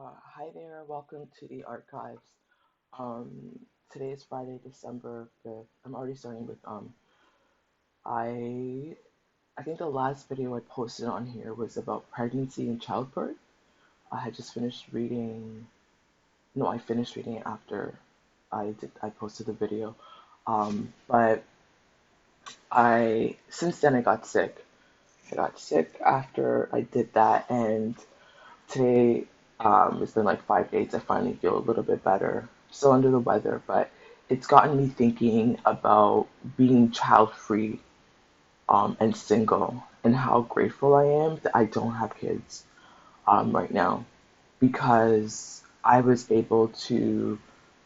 Hi there, welcome to the archives. Um, Today is Friday, December 5th. I'm already starting with I I think the last video I posted on here was about pregnancy and childbirth. I had just finished reading no, I finished reading it after I posted the video. But I since then I got sick. I got sick after I did that, and today, it's been like 5 days. I finally feel a little bit better. Still under the weather, but it's gotten me thinking about being child free, and single, and how grateful I am that I don't have kids, right now, because I was able to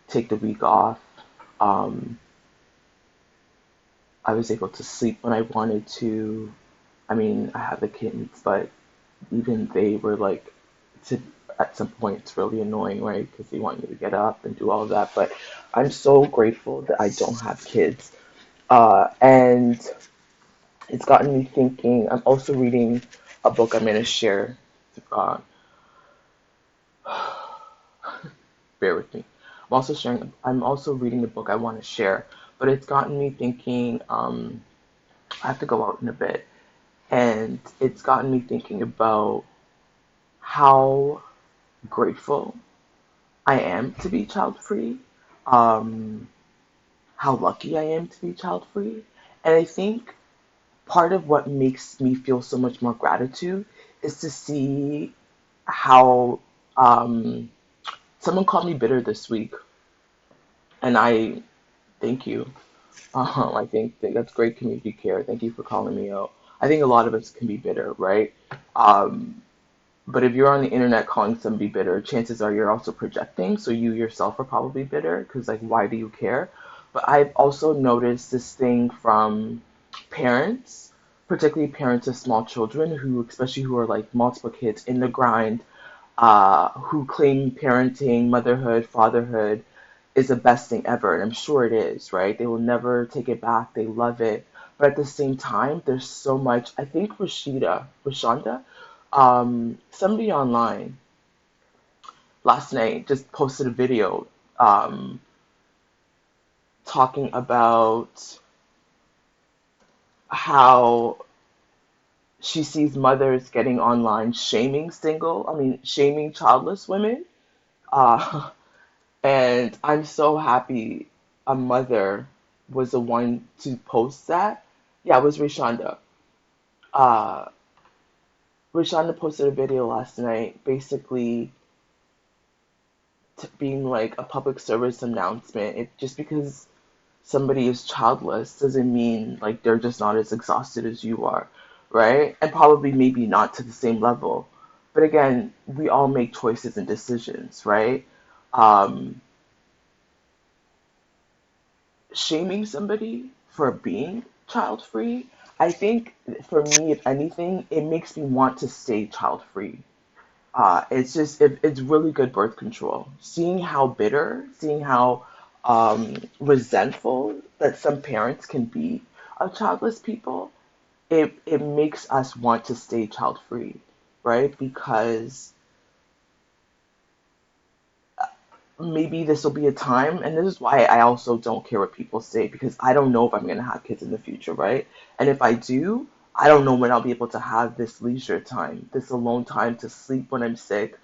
take the week off. Um, I was able to sleep when I wanted to. I mean, I have the kittens, but even they were like, to at some point it's really annoying, right? Because they want you to get up and do all of that. But I'm so grateful that I don't have kids, and it's gotten me thinking. I'm also reading a book I'm going to share. Uh, Bear with me. I'm also reading a book I want to share, but it's gotten me thinking. I have to go out in a bit, and it's gotten me thinking about how grateful I am to be child free, um, how lucky I am to be child free. And I think part of what makes me feel so much more gratitude is to see how, someone called me bitter this week, and I thank you. I think that's great community care. Thank you for calling me out. I think a lot of us can be bitter, right? Um, but if you're on the internet calling somebody bitter, chances are you're also projecting. So you yourself are probably bitter because, like, why do you care? But I've also noticed this thing from parents, particularly parents of small children, who, especially who are like multiple kids in the grind, who claim parenting, motherhood, fatherhood is the best thing ever. And I'm sure it is, right? They will never take it back. They love it. But at the same time, there's so much. I think Rashonda, somebody online last night just posted a video, um, talking about how she sees mothers getting online shaming childless women. Uh, and I'm so happy a mother was the one to post that. Yeah, it was Rashonda. Uh, Rashonda posted a video last night, basically being like a public service announcement. It just because somebody is childless doesn't mean like they're just not as exhausted as you are, right? And probably maybe not to the same level. But again, we all make choices and decisions, right? Um, Shaming somebody for being child free, I think for me, if anything, it makes me want to stay child free. It's really good birth control. Seeing how resentful that some parents can be of childless people, it makes us want to stay child free, right? Because maybe this will be a time, and this is why I also don't care what people say, because I don't know if I'm going to have kids in the future, right? And if I do, I don't know when I'll be able to have this leisure time, this alone time to sleep when I'm sick.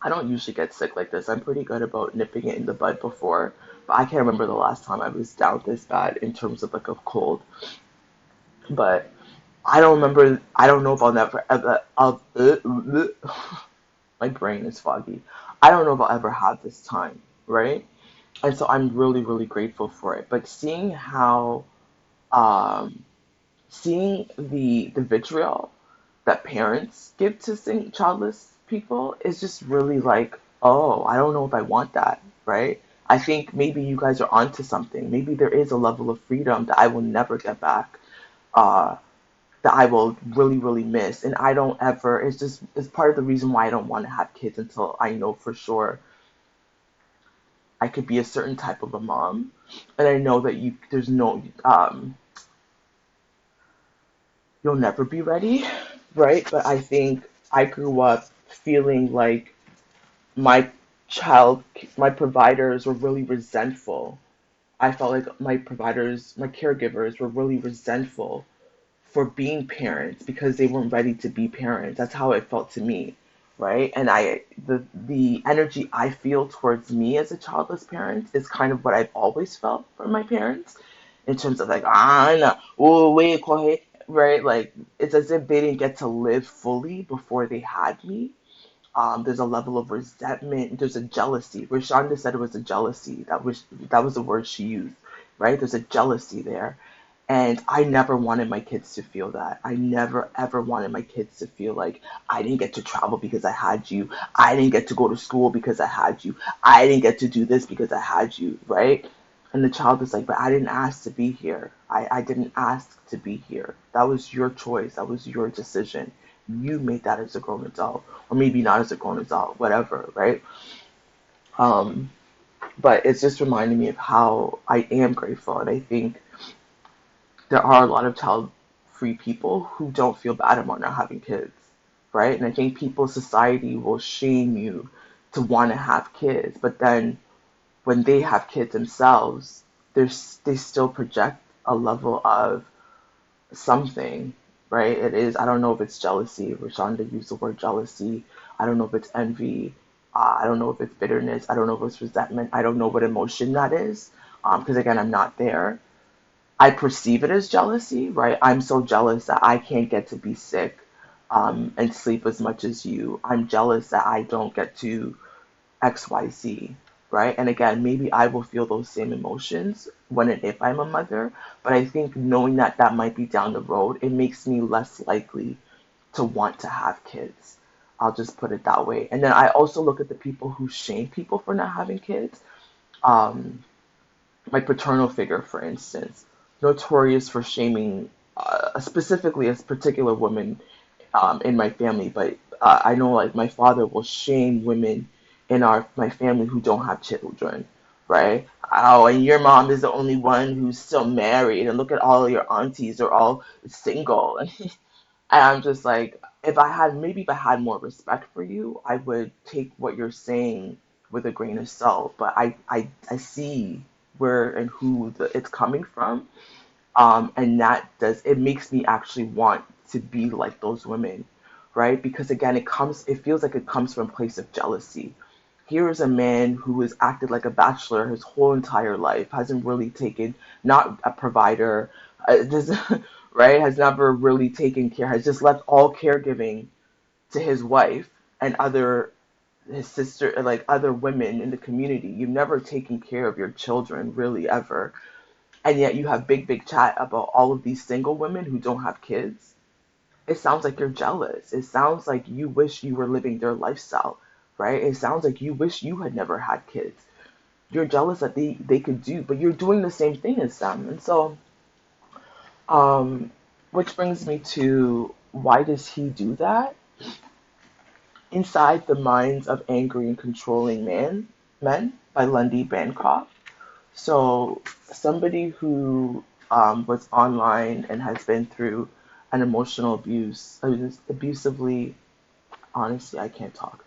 I don't usually get sick like this. I'm pretty good about nipping it in the bud before, but I can't remember the last time I was down this bad in terms of like a cold. But I don't remember. I don't know if I'll never ever. My brain is foggy. I don't know if I'll ever have this time, right? And so I'm really, really grateful for it. But um, seeing the vitriol that parents give to childless people is just really like, oh, I don't know if I want that, right? I think maybe you guys are onto something. Maybe there is a level of freedom that I will never get back, uh, that I will really, really miss. And I don't ever, it's part of the reason why I don't want to have kids until I know for sure I could be a certain type of a mom. And I know that there's no, you'll never be ready, right? But I think I grew up feeling like my child, my providers were really resentful. I felt like my providers, my caregivers were really resentful for being parents because they weren't ready to be parents. That's how it felt to me, right? And the energy I feel towards me as a childless parent is kind of what I've always felt for my parents in terms of like no, oh wait, right? Like it's as if they didn't get to live fully before they had me. There's a level of resentment. There's a jealousy. Where Shonda said it was a jealousy. That was the word she used, right? There's a jealousy there, and I never wanted my kids to feel that. I never ever wanted my kids to feel like I didn't get to travel because I had you. I didn't get to go to school because I had you. I didn't get to do this because I had you, right? And the child is like, but I didn't ask to be here. I didn't ask to be here. That was your choice. That was your decision. You made that as a grown adult, or maybe not as a grown adult, whatever, right? Um, but it's just reminding me of how I am grateful, and I think there are a lot of child-free people who don't feel bad about not having kids, right? And I think people, society will shame you to want to have kids, but then when they have kids themselves, they still project a level of something, right? It is, I don't know if it's jealousy. Rashonda used the word jealousy. I don't know if it's envy. I don't know if it's bitterness. I don't know if it's resentment. I don't know what emotion that is. Because again, I'm not there. I perceive it as jealousy, right? I'm so jealous that I can't get to be sick and sleep as much as you. I'm jealous that I don't get to XYZ, right? And again, maybe I will feel those same emotions when and if I'm a mother, but I think knowing that that might be down the road, it makes me less likely to want to have kids. I'll just put it that way. And then I also look at the people who shame people for not having kids. Um, my paternal figure, for instance, notorious for shaming specifically a particular woman in my family, but I know like my father will shame women in our my family who don't have children, right? Oh, and your mom is the only one who's still married, and look at all your aunties are all single, and I'm just like, if I had more respect for you, I would take what you're saying with a grain of salt. But I see where and who it's coming from, and that does it makes me actually want to be like those women, right? Because again, it feels like it comes from a place of jealousy. Here is a man who has acted like a bachelor his whole entire life, hasn't really taken, not a provider, just, right, has never really taken care, has just left all caregiving to his wife and his sister, like other women in the community. You've never taken care of your children, really, ever. And yet you have big chat about all of these single women who don't have kids. It sounds like you're jealous. It sounds like you wish you were living their lifestyle, right? It sounds like you wish you had never had kids. You're jealous that they could do, but you're doing the same thing as them. And so, um, which brings me to why does he do that? Inside the Minds of Angry and Controlling Men by Lundy Bancroft. So, somebody who was online and has been through an emotional abuse, abusively, honestly, I can't talk,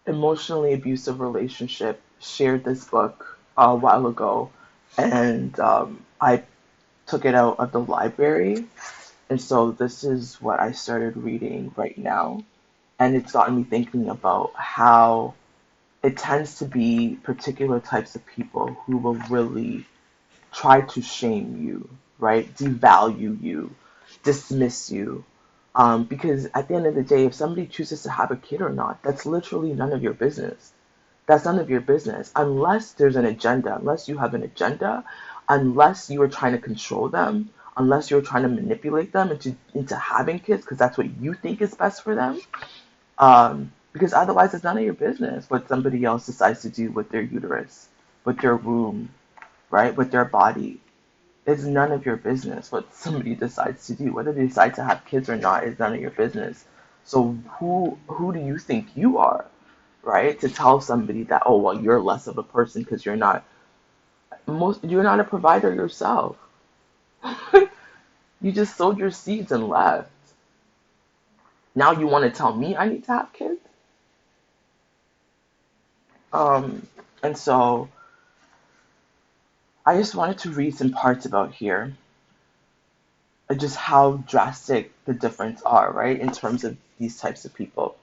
emotionally abusive relationship, shared this book a while ago, and I took it out of the library. And so, this is what I started reading right now. And it's gotten me thinking about how it tends to be particular types of people who will really try to shame you, right? Devalue you, dismiss you. Because at the end of the day, if somebody chooses to have a kid or not, that's literally none of your business. That's none of your business. Unless there's an agenda, unless you have an agenda, unless you are trying to control them, unless you're trying to manipulate them into having kids because that's what you think is best for them. Because otherwise, it's none of your business what somebody else decides to do with their uterus, with their womb, right? With their body. It's none of your business what somebody decides to do. Whether they decide to have kids or not is none of your business. So who do you think you are, right? To tell somebody that, oh well, you're less of a person because you're not a provider yourself. You just sowed your seeds and left. Now you want to tell me I need to have kids? Um, and so I just wanted to read some parts about here, just how drastic the difference are, right, in terms of these types of people.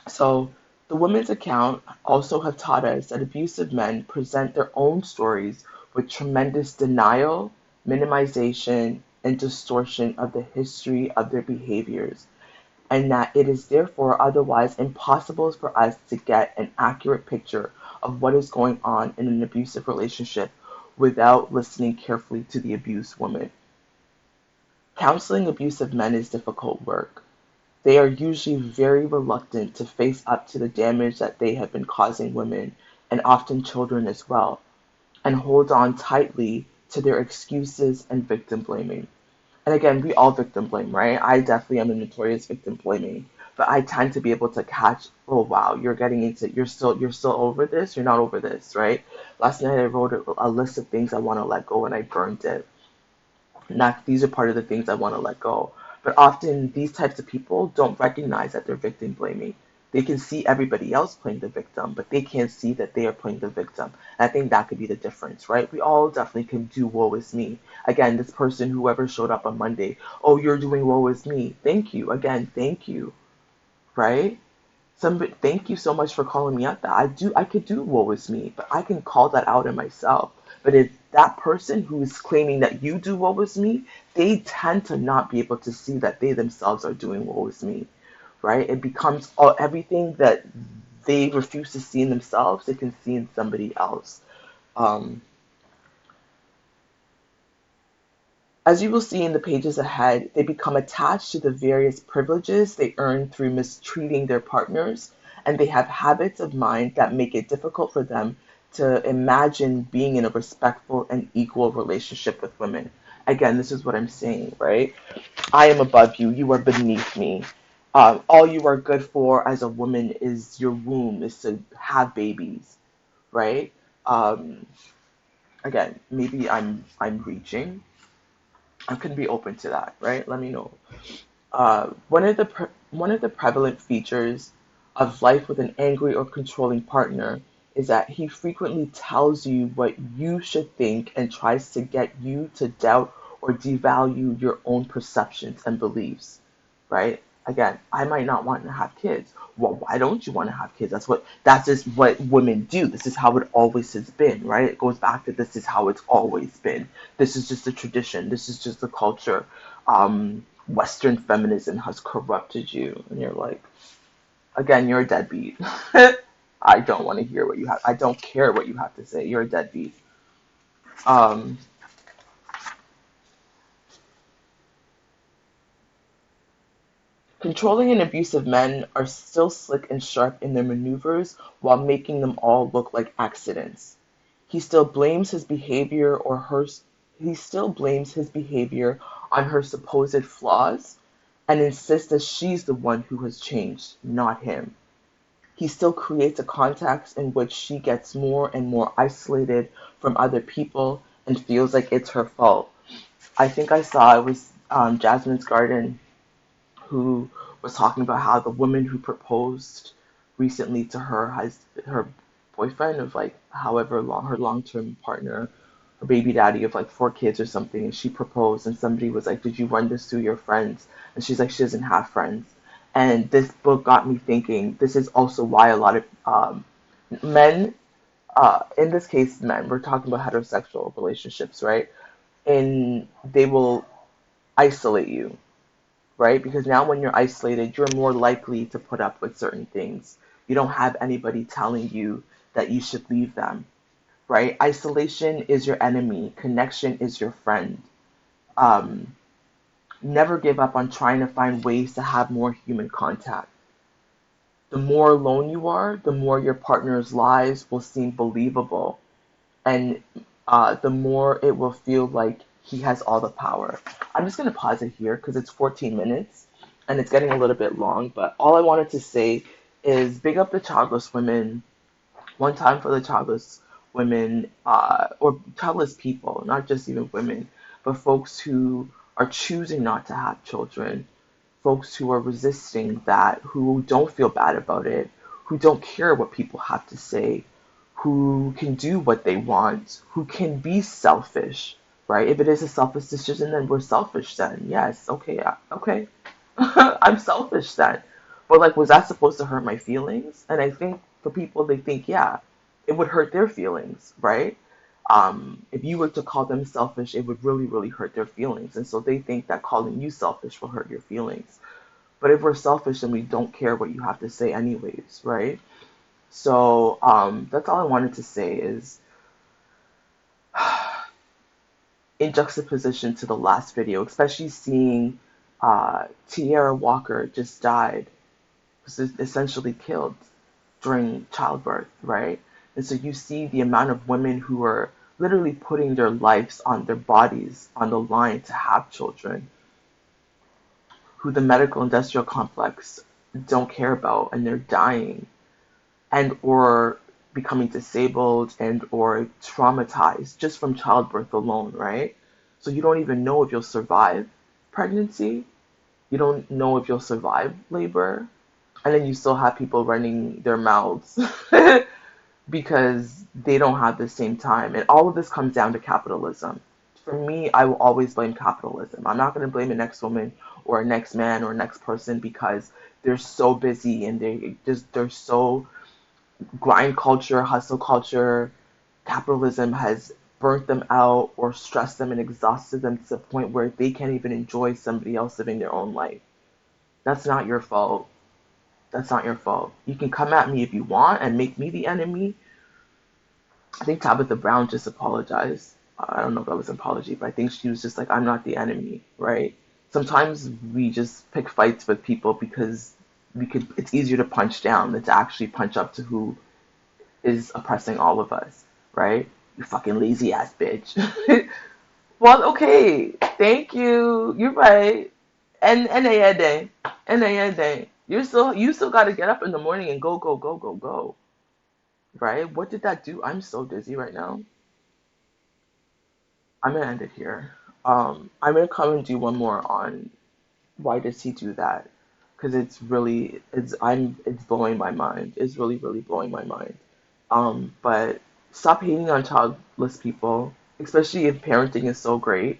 So the women's account also have taught us that abusive men present their own stories with tremendous denial, minimization, and distortion of the history of their behaviors, and that it is therefore otherwise impossible for us to get an accurate picture of what is going on in an abusive relationship without listening carefully to the abused woman. Counseling abusive men is difficult work. They are usually very reluctant to face up to the damage that they have been causing women, and often children as well, and hold on tightly to their excuses and victim blaming. And again, we all victim blame, right? I definitely am a notorious victim blaming, but I tend to be able to catch, oh wow, you're getting into, you're still over this, you're not over this, right? Last night I wrote a list of things I want to let go and I burned it. Not these are part of the things I want to let go. But often these types of people don't recognize that they're victim blaming. They can see everybody else playing the victim, but they can't see that they are playing the victim. And I think that could be the difference, right? We all definitely can do woe is me. Again, this person, whoever showed up on Monday, oh, you're doing woe is me. Thank you. Again, thank you, right? Thank you so much for calling me out that I could do woe is me, but I can call that out in myself. But if that person who is claiming that you do woe is me, they tend to not be able to see that they themselves are doing woe is me, right? It becomes everything that they refuse to see in themselves, they can see in somebody else. Um, As you will see in the pages ahead, they become attached to the various privileges they earn through mistreating their partners, and they have habits of mind that make it difficult for them to imagine being in a respectful and equal relationship with women. Again, this is what I'm saying, right? I am above you, you are beneath me. All you are good for as a woman is your womb, is to have babies, right? Um, Again, maybe I'm reaching. I can be open to that, right? Let me know. One of the prevalent features of life with an angry or controlling partner is that he frequently tells you what you should think and tries to get you to doubt or devalue your own perceptions and beliefs, right? Again, I might not want to have kids. Well, why don't you want to have kids? That's just what women do. This is how it always has been, right? It goes back to this is how it's always been. This is just a tradition. This is just the culture. Western feminism has corrupted you, and you're like, again, you're a deadbeat. I don't want to hear what you have. I don't care what you have to say. You're a deadbeat. Um, Controlling and abusive men are still slick and sharp in their maneuvers while making them all look like accidents. He still blames his behavior or her he still blames his behavior on her supposed flaws and insists that she's the one who has changed, not him. He still creates a context in which she gets more and more isolated from other people and feels like it's her fault. I think I saw it was Jasmine's Garden who was talking about how the woman who proposed recently to her boyfriend of like however long her long term partner, her baby daddy of like 4 kids or something, and she proposed and somebody was like, did you run this through your friends? And she's like, she doesn't have friends. And this book got me thinking. This is also why a lot of men, in this case, men, we're talking about heterosexual relationships, right? And they will isolate you, right? Because now when you're isolated, you're more likely to put up with certain things. You don't have anybody telling you that you should leave them, right? Isolation is your enemy, connection is your friend. Um, Never give up on trying to find ways to have more human contact. The more alone you are, the more your partner's lives will seem believable, and the more it will feel like he has all the power. I'm just going to pause it here because it's 14 minutes and it's getting a little bit long. But all I wanted to say is big up the childless women. One time for the childless women, or childless people, not just even women, but folks who are choosing not to have children, folks who are resisting that, who don't feel bad about it, who don't care what people have to say, who can do what they want, who can be selfish, right? If it is a selfish decision, then we're selfish then. Yes, okay, okay. I'm selfish then. But like, was that supposed to hurt my feelings? And I think for people, they think, yeah, it would hurt their feelings, right? If you were to call them selfish, it would really, really hurt their feelings. And so they think that calling you selfish will hurt your feelings. But if we're selfish, then we don't care what you have to say anyways, right? So that's all I wanted to say is in juxtaposition to the last video, especially seeing Tierra Walker just died, was essentially killed during childbirth, right? And so you see the amount of women who are literally putting their lives on their bodies on the line to have children, who the medical industrial complex don't care about, and they're dying and or becoming disabled and or traumatized just from childbirth alone, right? So you don't even know if you'll survive pregnancy. You don't know if you'll survive labor. And then you still have people running their mouths because they don't have the same time. And all of this comes down to capitalism. For me, I will always blame capitalism. I'm not going to blame the next woman or a next man or next person because they're so busy and they're so grind culture, hustle culture, capitalism has burnt them out or stressed them and exhausted them to the point where they can't even enjoy somebody else living their own life. That's not your fault. That's not your fault. You can come at me if you want and make me the enemy. I think Tabitha Brown just apologized. I don't know if that was an apology, but I think she was just like, I'm not the enemy, right? Sometimes we just pick fights with people because it's easier to punch down than to actually punch up to who is oppressing all of us, right? You fucking lazy ass bitch. Well, okay, thank you. You're right. And a day, and a day. You still got to get up in the morning and go go go go go, right? What did that do? I'm so dizzy right now. I'm gonna end it here. I'm gonna come and do one more on why does he do that? Because it's blowing my mind. It's really really blowing my mind. But stop hating on childless people, especially if parenting is so great.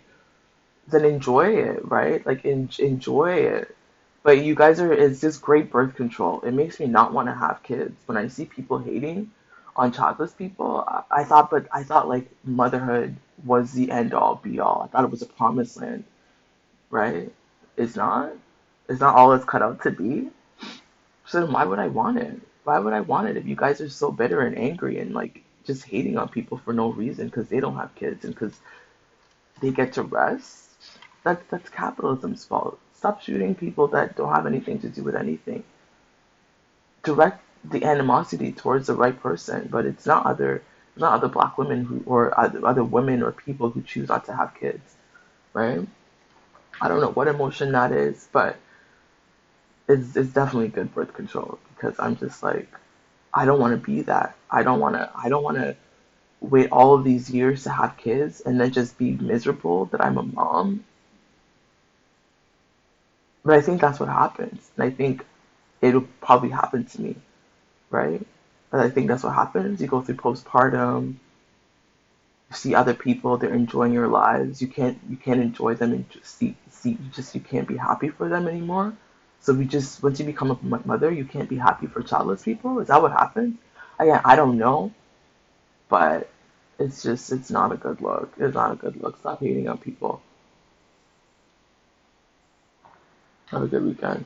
Then enjoy it, right? Like enjoy it. But you guys it's just great birth control. It makes me not want to have kids. When I see people hating on childless people, I thought like motherhood was the end all be all. I thought it was a promised land, right? It's not. It's not all it's cut out to be. So then why would I want it? Why would I want it if you guys are so bitter and angry and like just hating on people for no reason because they don't have kids and because they get to rest? That's capitalism's fault. Stop shooting people that don't have anything to do with anything. Direct the animosity towards the right person, but it's not other black women who or other women or people who choose not to have kids, right? I don't know what emotion that is, but it's definitely good birth control because I'm just like I don't want to be that. I don't want to wait all of these years to have kids and then just be miserable that I'm a mom. But I think that's what happens. And I think it'll probably happen to me, right? And I think that's what happens. You go through postpartum, you see other people, they're enjoying your lives. You can't enjoy them and just you can't be happy for them anymore. So we just once you become a mother, you can't be happy for childless people. Is that what happens? Again, I don't know, but it's not a good look. It's not a good look. Stop hating on people. Have a good weekend.